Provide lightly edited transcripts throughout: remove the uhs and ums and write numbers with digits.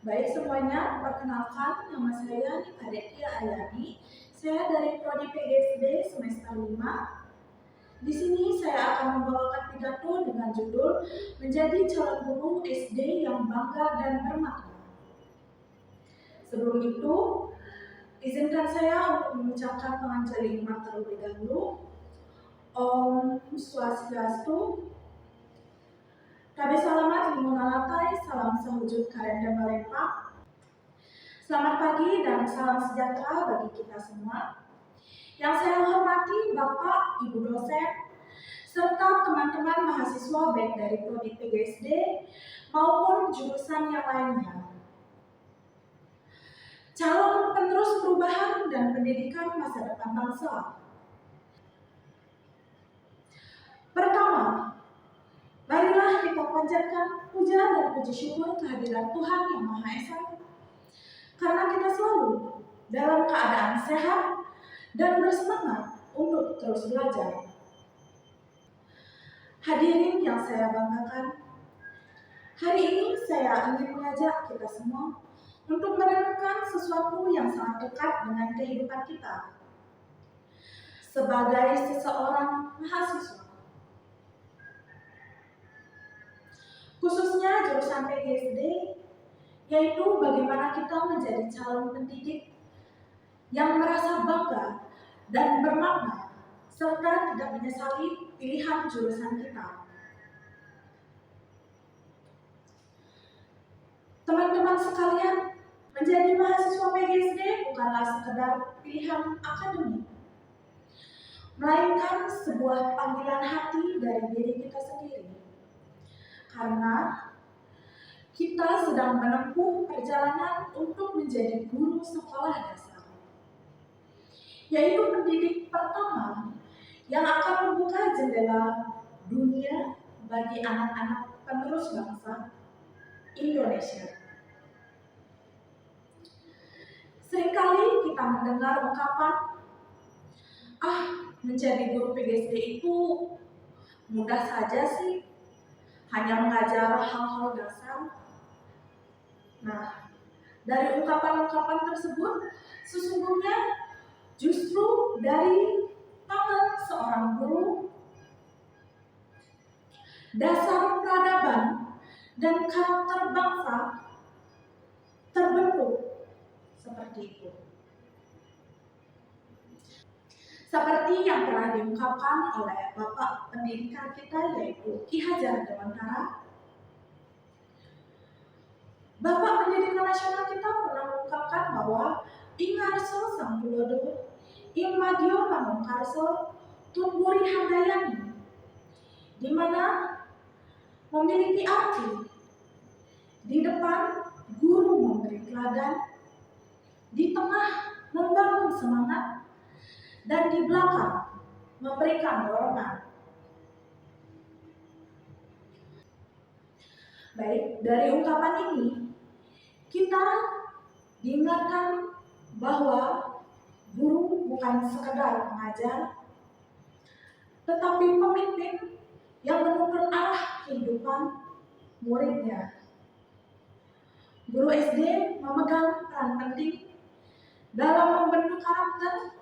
Baik semuanya, perkenalkan nama saya Nikadetia Ayani. Saya dari Prodi PGSD semester 5. Di sini saya akan membawakan pidato dengan judul Menjadi Calon Guru SD yang Bangga dan Bermakna. Sebelum itu, izinkan saya untuk mengucapkan penganjali iman terlebih dahulu. Om Swastiastu. Kabe salamat limunalatai, salam sahujud karen balempak. Selamat pagi dan salam sejahtera bagi kita semua. Yang saya hormati Bapak, Ibu dosen, serta teman-teman mahasiswa baik dari Prodi PGSD maupun jurusan yang lainnya. Calon penerus perubahan dan pendidikan masa depan bangsa. Pertama, marilah kita panjatkan puja dan puji syukur kehadiran Tuhan Yang Maha Esa, karena kita selalu dalam keadaan sehat dan bersemangat untuk terus belajar. Hadirin yang saya banggakan, hari ini saya ingin mengajak kita semua untuk merenungkan sesuatu yang sangat dekat dengan kehidupan kita sebagai seseorang mahasiswa. Khususnya jurusan PGSD, yaitu bagaimana kita menjadi calon pendidik yang merasa bangga dan bermakna serta tidak menyesali pilihan jurusan kita. Teman-teman sekalian, menjadi mahasiswa PGSD bukanlah sekedar pilihan akademik, melainkan sebuah panggilan hati dari diri kita sendiri. Karena kita sedang menempuh perjalanan untuk menjadi guru sekolah dasar, yaitu pendidik pertama yang akan membuka jendela dunia bagi anak-anak penerus bangsa Indonesia. Seringkali kita mendengar ungkapan, menjadi guru PGSD itu mudah saja sih, hanya mengajar hal-hal dasar. Nah, dari ungkapan-ungkapan tersebut, sesungguhnya justru dari tangan seorang guru, dasar peradaban dan karakter bangsa terbentuk seperti itu. Seperti yang telah diungkapkan oleh Bapak Pendidikan kita, yaitu Ki Hajar Dewantara. Bapak Pendidikan Nasional kita pernah mengungkapkan bahwa Ingarso Sang Tulodo, Imadio Manungkarso, Tumburi Handayani, di mana memiliki arti di depan guru memberi teladan, di tengah membangun semangat, dan di belakang memberikan dorongan. Baik, dari ungkapan ini kita diingatkan bahwa guru bukan sekedar pengajar, tetapi pemimpin yang menuntun arah kehidupan muridnya. Guru SD memegang peran penting dalam membentuk karakter,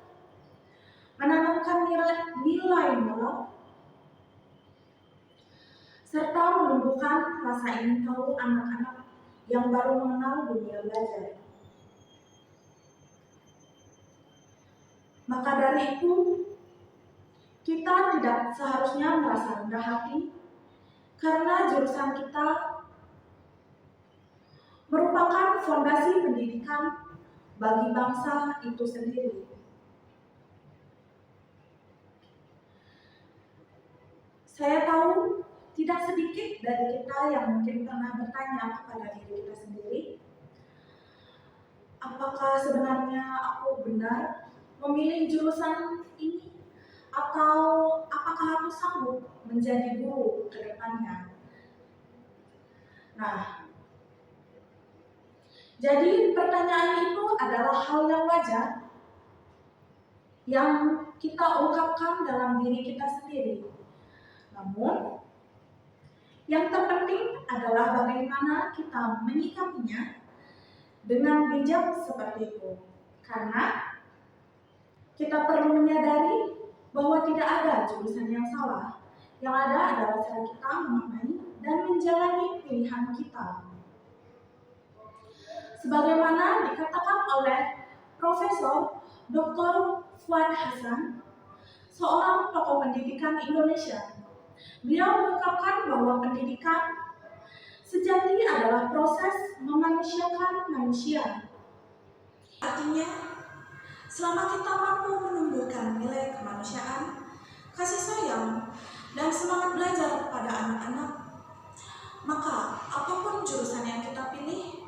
menanamkan nilai moral, serta menumbuhkan rasa ingin tahu anak-anak yang baru mengenal dunia belajar. Maka dari itu, kita tidak seharusnya merasa rendah hati karena jurusan kita merupakan fondasi pendidikan bagi bangsa itu sendiri. Saya tahu tidak sedikit dari kita yang mungkin pernah bertanya kepada diri kita sendiri, apakah sebenarnya aku benar memilih jurusan ini? Atau apakah aku sanggup menjadi guru ke depannya? Nah, jadi pertanyaan itu adalah hal yang wajar yang kita ungkapkan dalam diri kita sendiri. Namun, yang terpenting adalah bagaimana kita menyikapinya dengan bijak seperti itu. Karena kita perlu menyadari bahwa tidak ada jurusan yang salah. Yang ada adalah cara kita memaknai dan menjalani pilihan kita. Sebagaimana dikatakan oleh Profesor Dr. Fuad Hasan, seorang tokoh pendidikan Indonesia. Beliau mengungkapkan bahwa pendidikan sejati adalah proses memanusiakan manusia. Artinya, selama kita mampu menumbuhkan nilai kemanusiaan, kasih sayang, dan semangat belajar pada anak-anak, maka apapun jurusan yang kita pilih,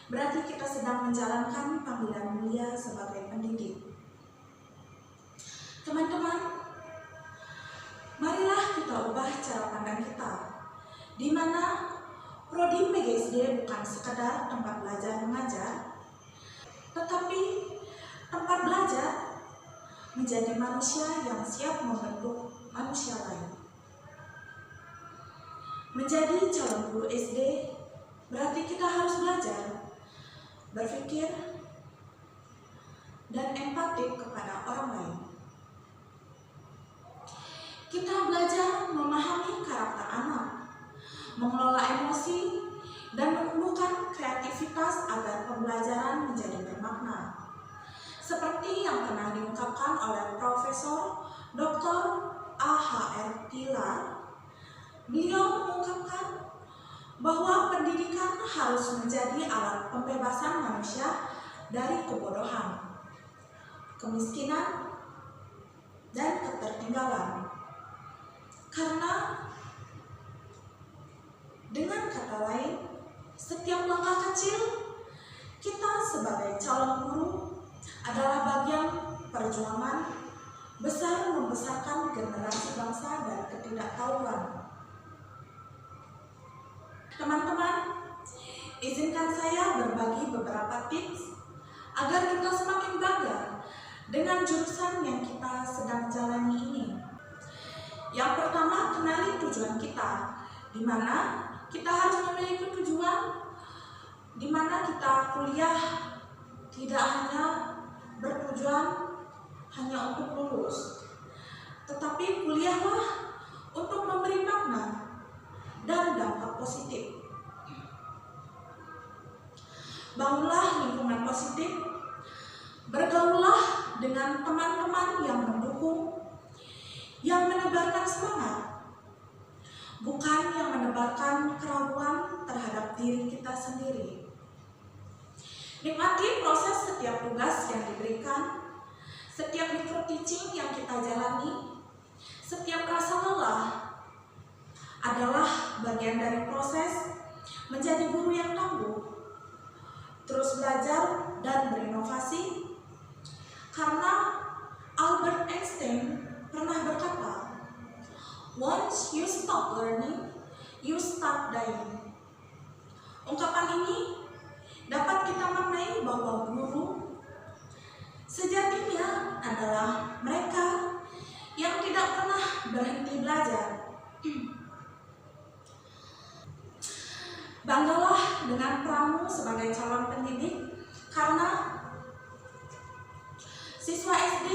berarti kita sedang menjalankan panggilan mulia sebagai pendidik. Teman-teman, marilah kita ubah cara pandang kita, di mana Prodi PGSD bukan sekadar tempat belajar mengajar, tetapi tempat belajar menjadi manusia yang siap membentuk manusia lain. Menjadi calon guru SD berarti kita harus belajar, berpikir, dan empatik kepada orang lain. Kita belajar memahami karakter anak, mengelola emosi, dan menumbuhkan kreativitas agar pembelajaran menjadi bermakna. Seperti yang pernah diungkapkan oleh Profesor Dr. A.H.R. Tilar, beliau mengungkapkan bahwa pendidikan harus menjadi alat pembebasan manusia dari kebodohan, kemiskinan, dan ketertinggalan. Karena dengan kata lain, setiap langkah kecil kita sebagai calon guru adalah bagian perjuangan besar membesarkan generasi bangsa dari ketidaktahuan. Teman-teman, izinkan saya berbagi beberapa tips agar kita semakin bangga dengan jurusan yang kita sedang jalani ini. Yang pertama, kenali tujuan kita, di mana kita harus memiliki tujuan, di mana kita kuliah tidak hanya bertujuan hanya untuk lulus, tetapi kuliahlah untuk memberi makna dan dampak positif. Bangunlah lingkungan positif, bergaullah dengan teman-teman yang mendukung, yang menebarkan semangat, bukan yang menebarkan keraguan terhadap diri kita sendiri. Nikmati proses setiap tugas yang diberikan, setiap micro teaching yang kita jalani, setiap rasa lelah adalah bagian dari proses menjadi guru yang tangguh, terus belajar dan berinovasi. Karena Albert Einstein pernah berkata, "Once you stop learning, you start dying." Ungkapan ini dapat kita maknai bahwa guru sejatinya adalah mereka yang tidak pernah berhenti belajar. Banggalah dengan peranmu sebagai calon pendidik, karena siswa SD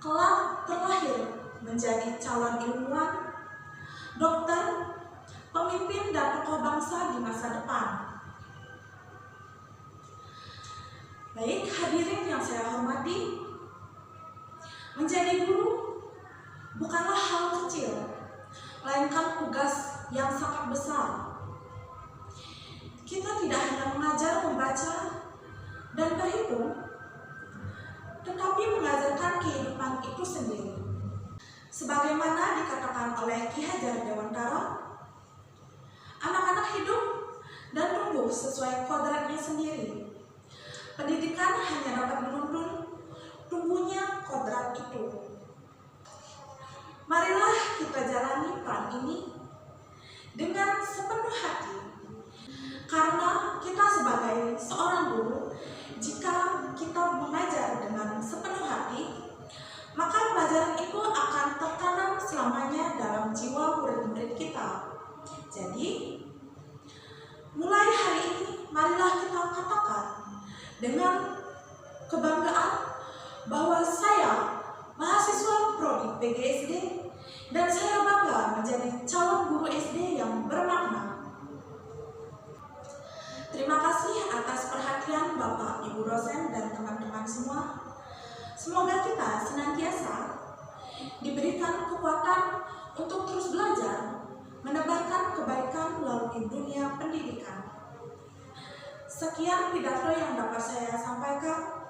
kelak terlahir menjadi calon ilmuwan, dokter, pemimpin, dan tokoh bangsa di masa depan. Baik hadirin yang saya hormati, menjadi guru bukanlah hal kecil, melainkan tugas yang sangat besar. Kita tidak hanya mengajar, membaca, dan berhitung, tetapi mengajarkan kehidupan itu sendiri. Sebagaimana dikatakan oleh Ki Hajar Dewantara, anak-anak hidup dan tumbuh sesuai kodratnya sendiri. Pendidikan hanya dapat menuntun tumbuhnya kodrat itu. Marilah kita jalani peran ini dengan sepenuh hati, karena kita sebagai seorang guru, jika kita mengajar dengan sepenuh hati, maka pelajaran itu akan tertanam selamanya dalam jiwa murid-murid kita. Jadi, mulai hari ini, marilah kita katakan dengan kebanggaan bahwa saya mahasiswa Prodi PGSD dan saya bangga menjadi calon guru SD yang bermakna. Terima kasih atas perhatian Bapak, Ibu dosen, dan teman-teman semua. Semoga kita senantiasa diberikan kekuatan untuk terus belajar, menebarkan kebaikan melalui dunia pendidikan. Sekian pidato yang dapat saya sampaikan.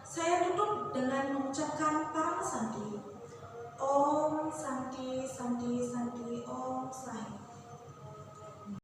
Saya tutup dengan mengucapkan Param Santi. Om Santi Santi Santi Om Sahih.